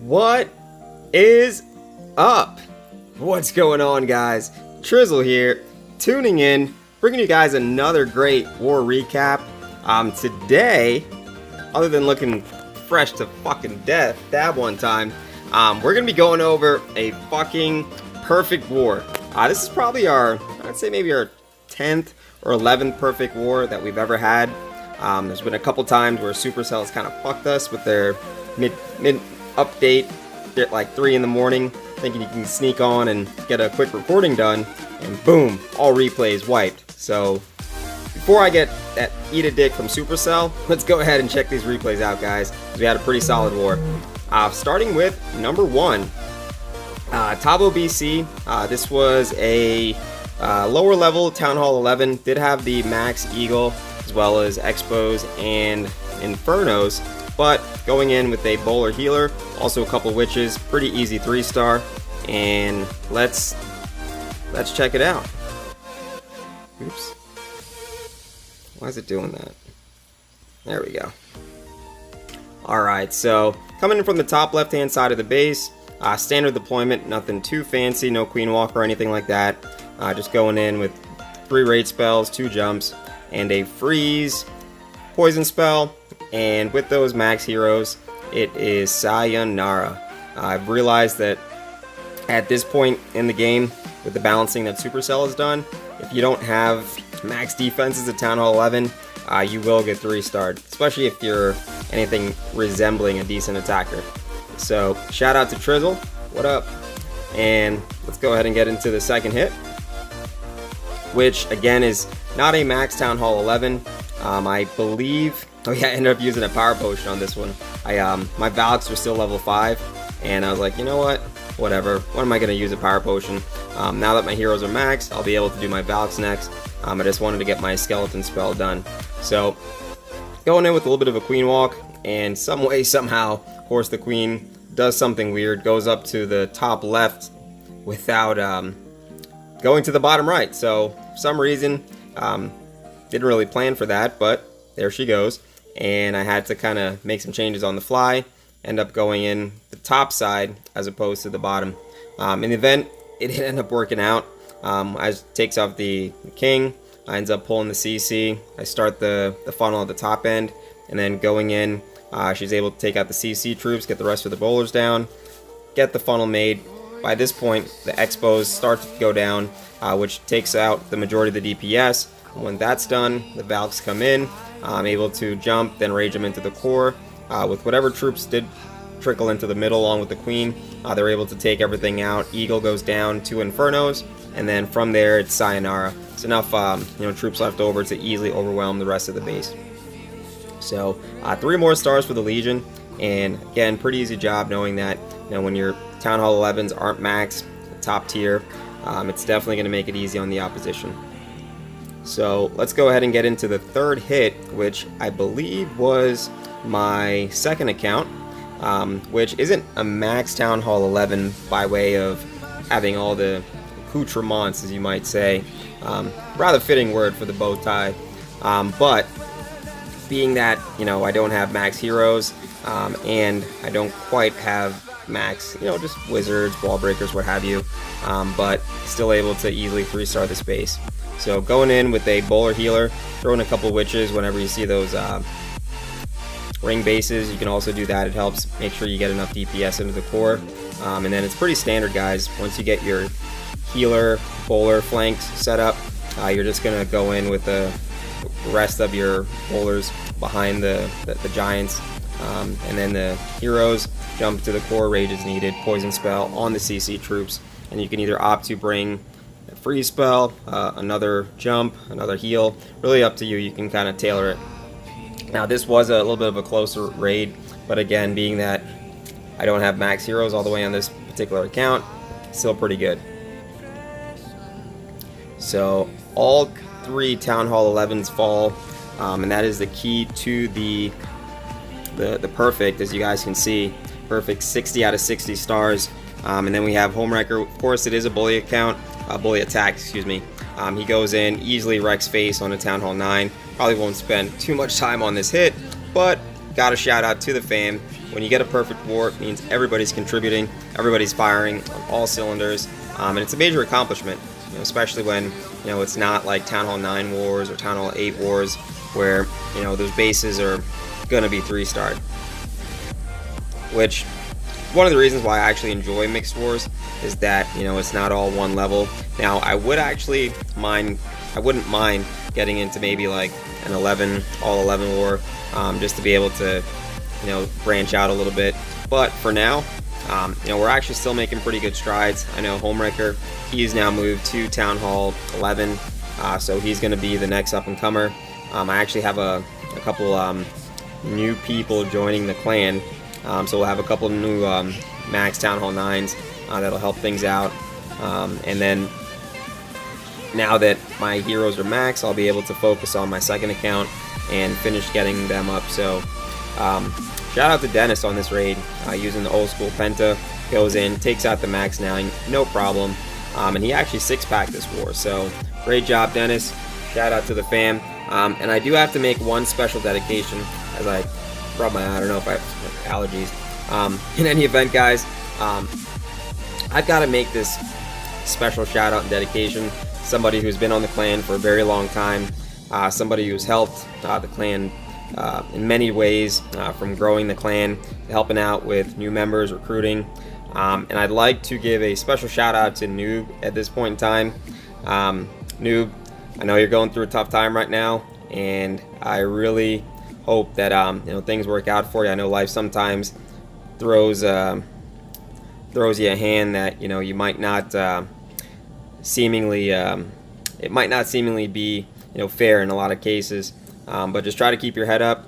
What is up? What's going on, guys? Trizzle here, tuning in, bringing you guys another great war recap. Today, other than looking fresh to fucking death, dab one time, we're gonna be going over a fucking perfect war. This is probably I'd say maybe our 10th or 11th perfect war that we've ever had. There's been a couple times where Supercell's kind of fucked us with their mid update at like 3 in the morning, thinking you can sneak on and get a quick recording done, and boom, all replays wiped. So before I eat a dick from Supercell, let's go ahead and check these replays out, guys. We had a pretty solid war. Starting with number 1, Tabo BC. This was a lower level Town Hall 11. Did have the Max Eagle as well as Expos and Infernos, but going in with a bowler healer, also a couple witches, pretty easy 3-star, and let's check it out. Oops. Why is it doing that? There we go. Alright, so coming in from the top left hand side of the base, standard deployment, nothing too fancy, no Queen Walk or anything like that. Just going in with 3 raid spells, 2 jumps, and a freeze poison spell. And with those max heroes, it is Sayonara. I've realized that at this point in the game, with the balancing that Supercell has done, if you don't have max defenses at Town Hall 11, you will get 3-starred, especially if you're anything resembling a decent attacker. So shout out to Trizzle, what up? And let's go ahead and get into the second hit, which again is not a max Town Hall 11. I believe, oh yeah, I ended up using a power potion on this one. My Valks were still level 5, and I was like, you know what, whatever, what am I going to use a power potion? Now that my heroes are maxed, I'll be able to do my Valks next. I just wanted to get my skeleton spell done. So going in with a little bit of a Queen Walk, and some way, somehow, Horse the Queen does something weird, goes up to the top left without going to the bottom right. So for some reason, didn't really plan for that, but there she goes. And I had to kind of make some changes on the fly, end up going in the top side as opposed to the bottom. In the event, it didn't end up working out. As takes off the king, ends up pulling the CC. I start the funnel at the top end, and then going in, she's able to take out the CC troops, get the rest of the bowlers down, get the funnel made. By this point, the Expos start to go down, which takes out the majority of the DPS. When that's done, the Valks come in. I'm able to jump, then rage them into the core. With whatever troops did trickle into the middle along with the Queen, they're able to take everything out. Eagle goes down, 2 Infernos, and then from there it's Sayonara. It's enough troops left over to easily overwhelm the rest of the base. So 3 more stars for the Legion, and again, pretty easy job knowing that when your Town Hall 11s aren't max, top tier, it's definitely going to make it easy on the opposition. So let's go ahead and get into the third hit, which I believe was my second account, which isn't a max Town Hall 11 by way of having all the accoutrements, as you might say. Rather fitting word for the bow tie, but being that I don't have max heroes, and I don't quite have max, just wizards, wall breakers, what have you, but still able to easily 3-star the space. So going in with a bowler healer, throwing a couple witches whenever you see those ring bases, you can also do that. It helps make sure you get enough DPS into the core, and then it's pretty standard, guys. Once you get your healer bowler flanks set up, you're just gonna go in with the rest of your bowlers behind the giants, and then the heroes jump to the core, rage is needed, poison spell on the CC troops, and you can either opt to bring a freeze spell, another jump, another heal, really up to you. You can kind of tailor it. Now this was a little bit of a closer raid, but again, being that I don't have max heroes all the way on this particular account, still pretty good. So all 3 Town Hall 11s fall, and that is the key to the perfect, as you guys can see. Perfect 60 out of 60 stars. And then we have Homewrecker. Of course, it is a bully account, bully attack, excuse me. He goes in, easily wrecks face on a Town Hall 9. Probably won't spend too much time on this hit, but Gotta shout out to the fam. When you get a perfect war, it means everybody's contributing, everybody's firing on all cylinders, and it's a major accomplishment, especially when it's not like Town Hall 9 wars or Town Hall 8 wars where those bases are gonna be 3-starred. Which one of the reasons why I actually enjoy mixed wars is that it's not all one level. Now I wouldn't mind getting into maybe like an all 11 war, just to be able to branch out a little bit. But for now, we're actually still making pretty good strides. I know Homewrecker, he's now moved to Town Hall 11, so he's going to be the next up and comer. I actually have a couple new people joining the clan, so we'll have a couple new max Town Hall 9s that'll help things out, and then now that my heroes are max, I'll be able to focus on my second account and finish getting them up. So shout out to Dennis on this raid, using the old school Penta, goes in, takes out the max 9, no problem, and he actually 6-packed this war, so great job Dennis, shout out to the fam. And I do have to make one special dedication, as I rub my eye, I don't know if I have allergies. In any event, guys, I've got to make this special shout out and dedication. Somebody who's been on the clan for a very long time, somebody who's helped the clan in many ways, from growing the clan to helping out with new members, recruiting, and I'd like to give a special shout out to Noob at this point in time. Noob, I know you're going through a tough time right now, and I really hope that things work out for you. I know life sometimes throws you a hand that you might not seemingly it might not seemingly be fair in a lot of cases, but just try to keep your head up.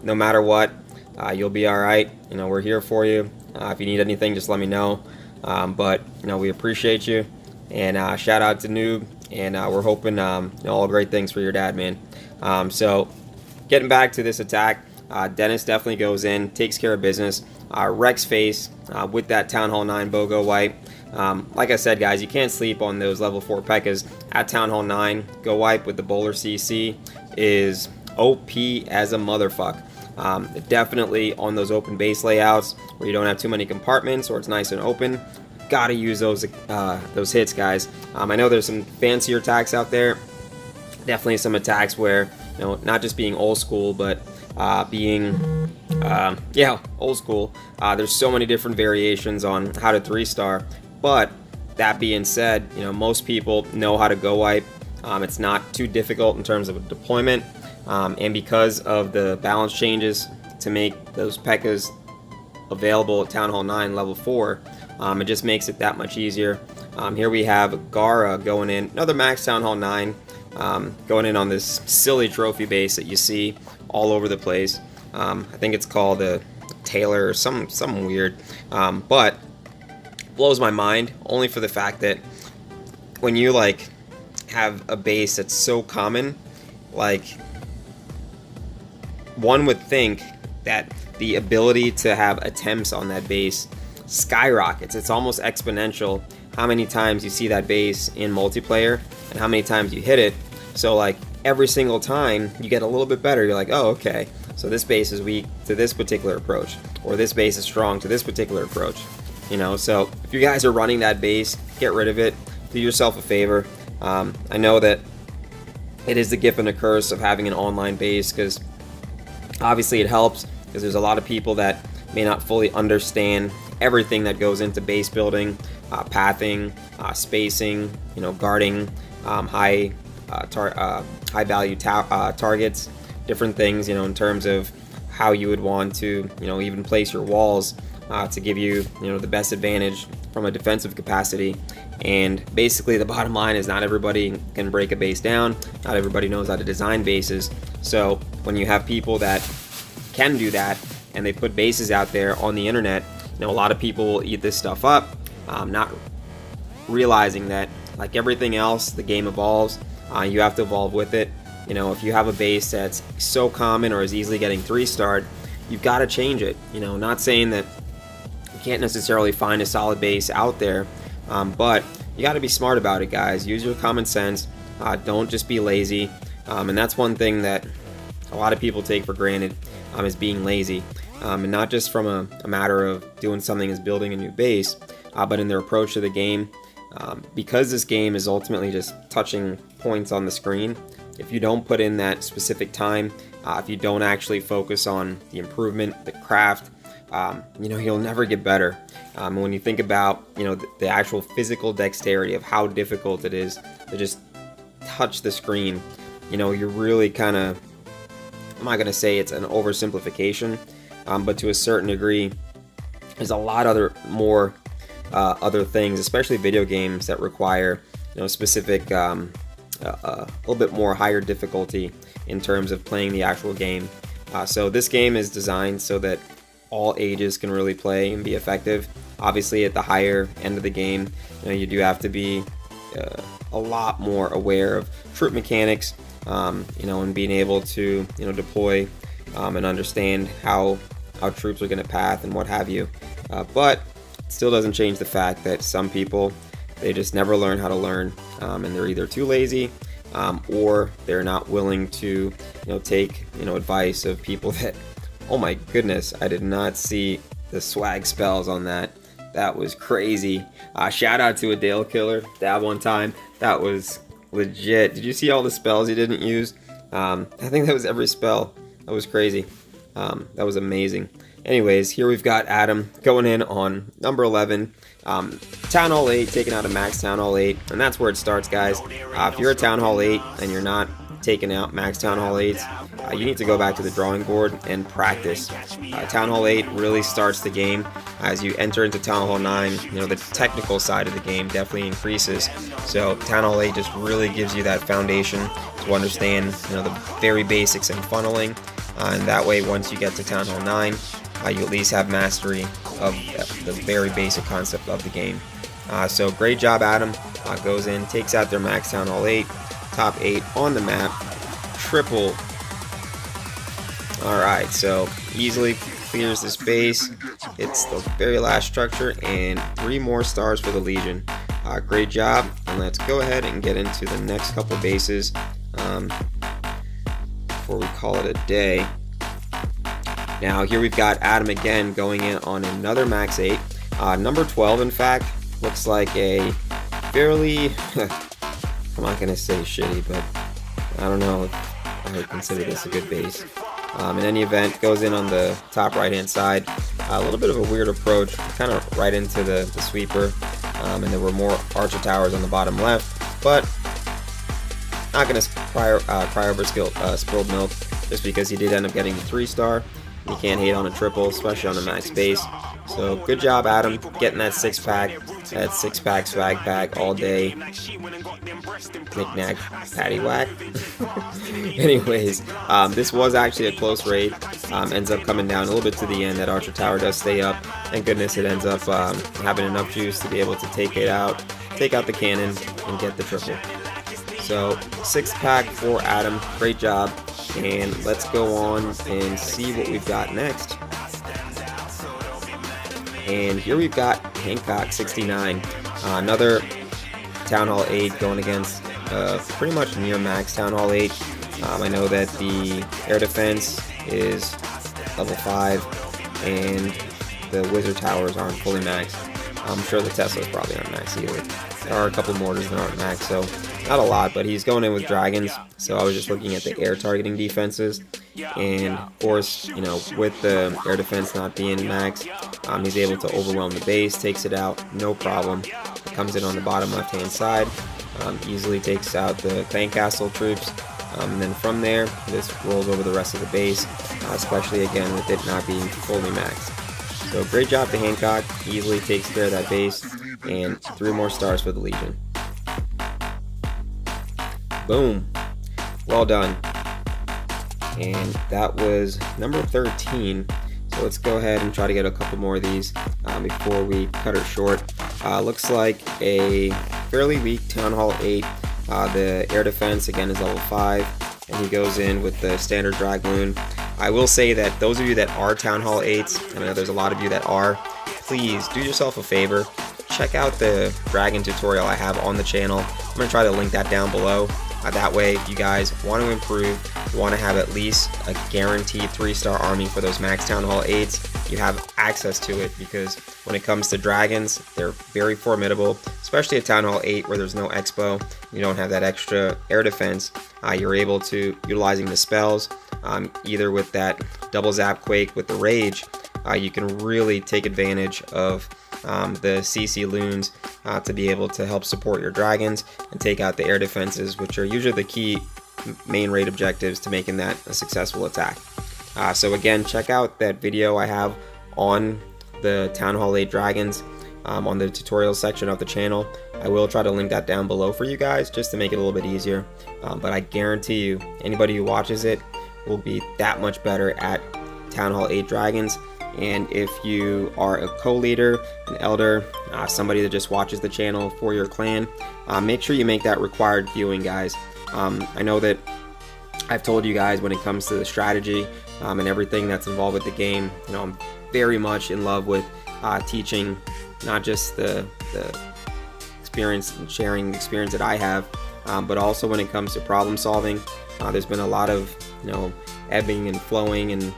No matter what, you'll be all right. We're here for you. If you need anything, just let me know. But we appreciate you, and shout out to Noob, and we're hoping all great things for your dad, man. So getting back to this attack, Dennis definitely goes in, takes care of business, wrecks face with that Town Hall 9 BOGO wipe. Like I said, guys, you can't sleep on those level 4 P.E.K.K.A.s at Town Hall 9. Go wipe with the bowler CC is OP as a motherfuck. Definitely on those open base layouts where you don't have too many compartments or it's nice and open, gotta use those hits, guys. I know there's some fancier attacks out there. Definitely some attacks where not just being old school, but being old school. There's so many different variations on how to 3-star. But that being said, most people know how to go wipe. It's not too difficult in terms of a deployment, and because of the balance changes to make those P.E.K.K.A.s available at Town Hall 9 level 4, it just makes it that much easier. Here we have Gara going in, another max Town Hall 9, going in on this silly trophy base that you see all over the place. I think it's called a Taylor or something weird, but blows my mind only for the fact that when you have a base that's so common, one would think that the ability to have attempts on that base skyrockets. It's almost exponential how many times you see that base in multiplayer and how many times you hit it. So every single time you get a little bit better. You're like, oh, okay, so this base is weak to this particular approach, or this base is strong to this particular approach. So if you guys are running that base, get rid of it. Do yourself a favor. I know that it is the gift and the curse of having an online base, because obviously it helps, because there's a lot of people that may not fully understand everything that goes into base building, pathing, spacing, guarding high value targets, different things, in terms of how you would want to, even place your walls to give you, the best advantage from a defensive capacity. And basically the bottom line is not everybody can break a base down. Not everybody knows how to design bases. So when you have people that can do that and they put bases out there on the internet, a lot of people will eat this stuff up, not realizing that like everything else, the game evolves. You have to evolve with it. If you have a base that's so common or is easily getting 3-starred, you've got to change it. Not saying that you can't necessarily find a solid base out there, but you got to be smart about it, guys. Use your common sense. Don't just be lazy. And that's one thing that a lot of people take for granted as being lazy. And not just from a matter of doing something as building a new base, but in their approach to the game. Because this game is ultimately just touching points on the screen, if you don't put in that specific time, if you don't actually focus on the improvement, the craft, you'll never get better. When you think about, the actual physical dexterity of how difficult it is to just touch the screen, you're really kind of, I'm not going to say it's an oversimplification, but to a certain degree, there's a lot more other things, especially video games that require, specific, a little bit more higher difficulty in terms of playing the actual game. So this game is designed so that all ages can really play and be effective. Obviously, at the higher end of the game, you do have to be a lot more aware of troop mechanics, and being able to, deploy and understand how troops are going to path and what have you. But it still doesn't change the fact that some people, they just never learn how to learn, and they're either too lazy or they're not willing to, take, advice of people that, oh my goodness, I did not see the swag spells on that. That was crazy. Shout out to a Dale Killer, dab one time. That was legit. Did you see all the spells he didn't use? I think that was every spell. That was crazy. That was amazing. Anyways, here we've got Adam going in on number 11. Town Hall 8, taking out a max Town Hall 8. And that's where it starts, guys. If you're a Town Hall 8 and you're not taking out max Town Hall 8s, you need to go back to the drawing board and practice. Town Hall 8 really starts the game. As you enter into Town Hall 9, the technical side of the game definitely increases. So Town Hall 8 just really gives you that foundation to understand, the very basics in funneling. And that way, once you get to Town Hall 9, you at least have mastery of the very basic concept of the game. So great job, Adam. Goes in, takes out their max Town Hall 8, top 8 on the map, triple. Alright, so easily clears this base. It's the very last structure, and 3 more stars for the Legion. Great job, and let's go ahead and get into the next couple bases before we call it a day. Now here we've got Adam again going in on another max 8. Number 12, in fact, looks like a fairly, I'm not going to say shitty, but I don't know if I would consider this a good base. In any event, goes in on the top right hand side. A little bit of a weird approach, kind of right into the sweeper, and there were more archer towers on the bottom left, but not going to cry over spilled milk, just because he did end up getting the 3-star. You can't hate on a triple, especially on a max base. So good job, Adam, getting that 6-pack, that 6-pack swag pack all day. Knick-knack, paddywhack. Anyways, this was actually a close raid. Ends up coming down a little bit to the end. That archer tower does stay up. Thank goodness it ends up having enough juice to be able to take out the cannon, and get the triple. So 6-pack for Adam. Great job. And let's go on and see what we've got next. And here we've got Hancock 69, another Town Hall 8 going against pretty much near max Town Hall 8. I know that the air defense is level 5 and the wizard towers aren't fully maxed. I'm sure the Teslas probably aren't maxed either. There are a couple mortars that aren't maxed, so not a lot, but he's going in with dragons. So I was just looking at the air targeting defenses, and of course, with the air defense not being maxed, he's able to overwhelm the base, takes it out, no problem. Comes in on the bottom left hand side, easily takes out the clan castle troops, and then from there, this rolls over the rest of the base, especially again with it not being fully maxed. So great job to Hancock, easily takes care of that base, and 3 more stars for the Legion. Boom. Well done. And that was number 13. So let's go ahead and try to get a couple more of these before we cut it short. Looks like a fairly weak Town Hall 8. The air defense again is level 5, and he goes in with the standard Dragoon. I will say that those of you that are Town Hall 8s, and I know there's a lot of you that are, please do yourself a favor. Check out the dragon tutorial I have on the channel. I'm going to try to link that down below. That way, if you guys want to improve, you want to have at least a guaranteed 3-star army for those max Town Hall 8s, you have access to it, because when it comes to dragons, they're very formidable, especially at Town Hall 8 where there's no expo, you don't have that extra air defense. You're able to, utilizing the spells, either with that double zap quake with the rage, you can really take advantage of the CC loons to be able to help support your dragons and take out the air defenses, which are usually the key main raid objectives to making that a successful attack. So again, check out that video I have on the Town Hall 8 dragons on the tutorial section of the channel. I will try to link that down below for you guys just to make it a little bit easier, but I guarantee you anybody who watches it will be that much better at Town Hall 8 dragons. And if you are a co-leader, an elder, somebody that just watches the channel for your clan, make sure you make that required viewing, guys. I know that I've told you guys when it comes to the strategy and everything that's involved with the game, you know, I'm very much in love with teaching not just the experience and sharing the experience that I have, but also when it comes to problem solving. There's been a lot of, you know, ebbing and flowing and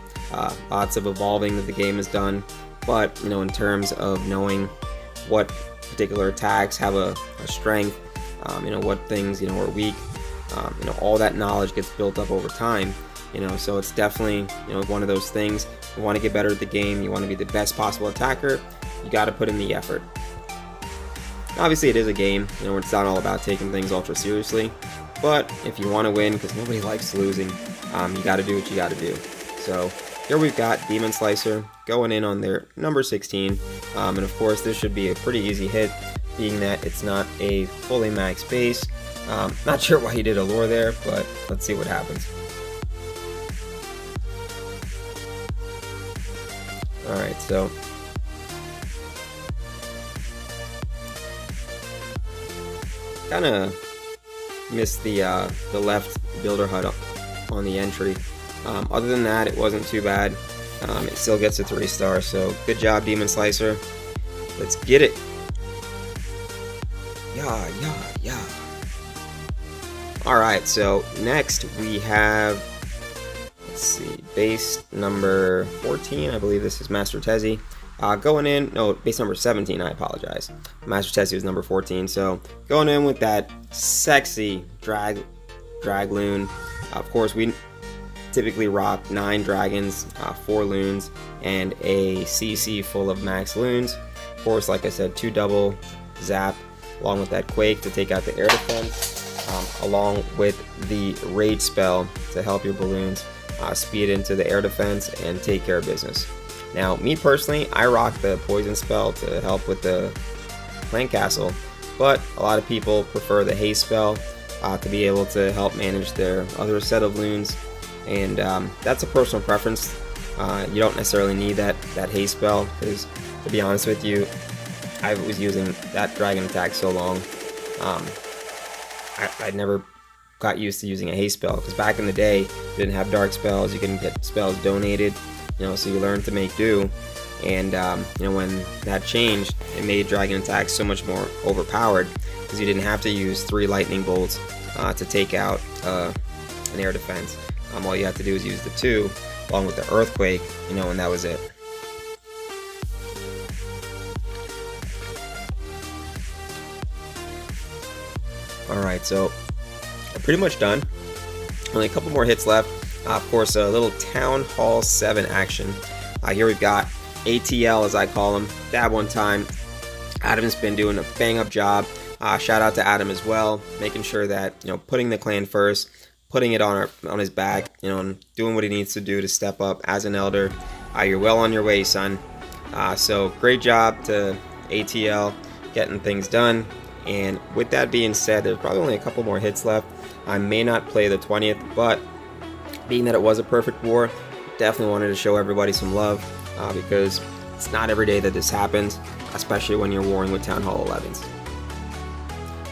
lots of evolving that the game has done, but you know, in terms of knowing what particular attacks have a strength, you know, what things, you know, are weak, you know, all that knowledge gets built up over time, you know, so it's definitely, you know, one of those things. You want to get better at the game, you want to be the best possible attacker, you got to put in the effort. Obviously it is a game, you know, it's not all about taking things ultra seriously, but if you want to win, because nobody likes losing, you got to do what you got to do. So here we've got Demon Slicer going in on their number 16, and of course this should be a pretty easy hit, being that it's not a fully max base. Not sure why he did a lure there, but let's see what happens. Alright, so kind of missed the left builder hut on the entry. Other than that, it wasn't too bad. It still gets a 3-star, so good job, Demon Slicer. Let's get it. Yeah. Alright, so next we have, let's see, base number 14, I believe this is Master Tezzy. Going in, no, base number 17, I apologize. Master Tezzy was number 14, so going in with that sexy drag loon. Of course, we typically rock 9 dragons, 4 loons, and a CC full of max loons. Of course, like I said, 2 double zap along with that quake to take out the air defense, along with the rage spell to help your balloons speed into the air defense and take care of business. Now, me personally, I rock the poison spell to help with the clan castle, but a lot of people prefer the haste spell to be able to help manage their other set of loons, and that's a personal preference. You don't necessarily need that haste spell, because to be honest with you, I was using that dragon attack so long, I never got used to using a haste spell, because back in the day you didn't have dark spells, you couldn't get spells donated, you know, so you learned to make do. And you know, when that changed, it made dragon attacks so much more overpowered, because you didn't have to use 3 lightning bolts to take out an air defense. All you have to do is use the 2 along with the earthquake, you know, and that was it. Alright, so I'm pretty much done. Only a couple more hits left. Of course, a little Town Hall 7 action. Here we've got ATL, as I call him. Dab one time. Adam's been doing a bang-up job. Shout out to Adam as well, making sure that, you know, putting the clan first, putting it on his back, you know, and doing what he needs to do to step up as an elder. You're well on your way, son. So great job to ATL getting things done. And with that being said, there's probably only a couple more hits left. I may not play the 20th, but being that it was a perfect war, definitely wanted to show everybody some love, because it's not every day that this happens, especially when you're warring with Town Hall 11s.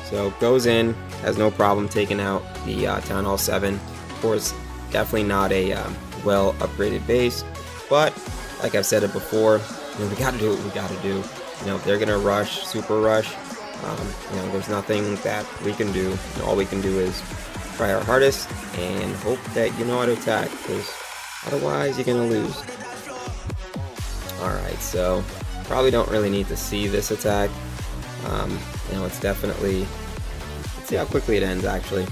So goes in, has no problem taking out the Town Hall 7. Of course, definitely not a well upgraded base, but like I've said it before, you know, we got to do what we got to do. You know, if they're gonna rush, super rush, you know, there's nothing that we can do. You know, all we can do is try our hardest and hope that you know how to attack, because otherwise you're gonna lose. Alright, so probably don't really need to see this attack. You know, it's definitely, let's see how quickly it ends actually.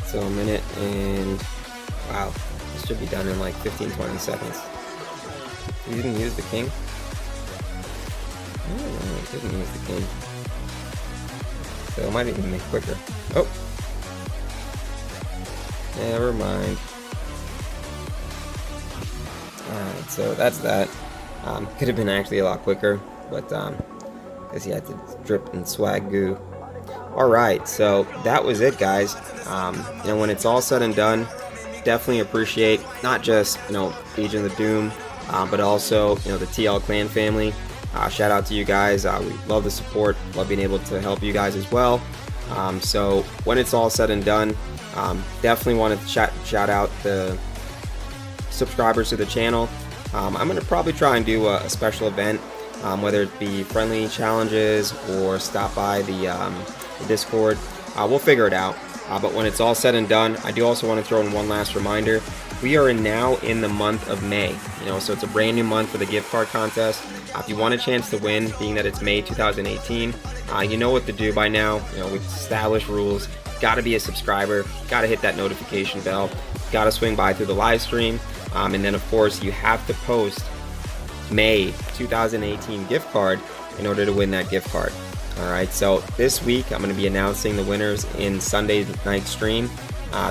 So a minute and, wow, this should be done in like 15-20 seconds. You didn't use the king? Oh, no, it didn't use the king. So it might even make it quicker. Oh! Never mind. Alright, so that's that. Could have been actually a lot quicker, but because he had to drip and swag goo. Alright, so that was it, guys. You know, when it's all said and done, definitely appreciate not just, you know, Legion of the Doom, but also, you know, the TL clan family. Shout out to you guys. We love the support, love being able to help you guys as well. So when it's all said and done, definitely want to shout out the subscribers to the channel. I'm going to probably try and do a special event, whether it be friendly challenges or stop by the Discord. We'll figure it out. But when it's all said and done, I do also want to throw in one last reminder. We are now in the month of May, you know, so it's a brand new month for the gift card contest. If you want a chance to win, being that it's May 2018, you know what to do by now. You know, we've established rules. Got to be a subscriber. Got to hit that notification bell. Got to swing by through the live stream. And then, of course, you have to post May 2018 gift card in order to win that gift card. Alright, so this week I'm going to be announcing the winners in Sunday night stream.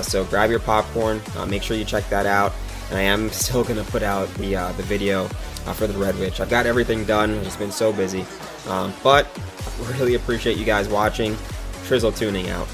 So grab your popcorn, make sure you check that out. And I am still going to put out the video for the Red Witch. I've got everything done, I've just been so busy. But really appreciate you guys watching. Trizzle tuning out.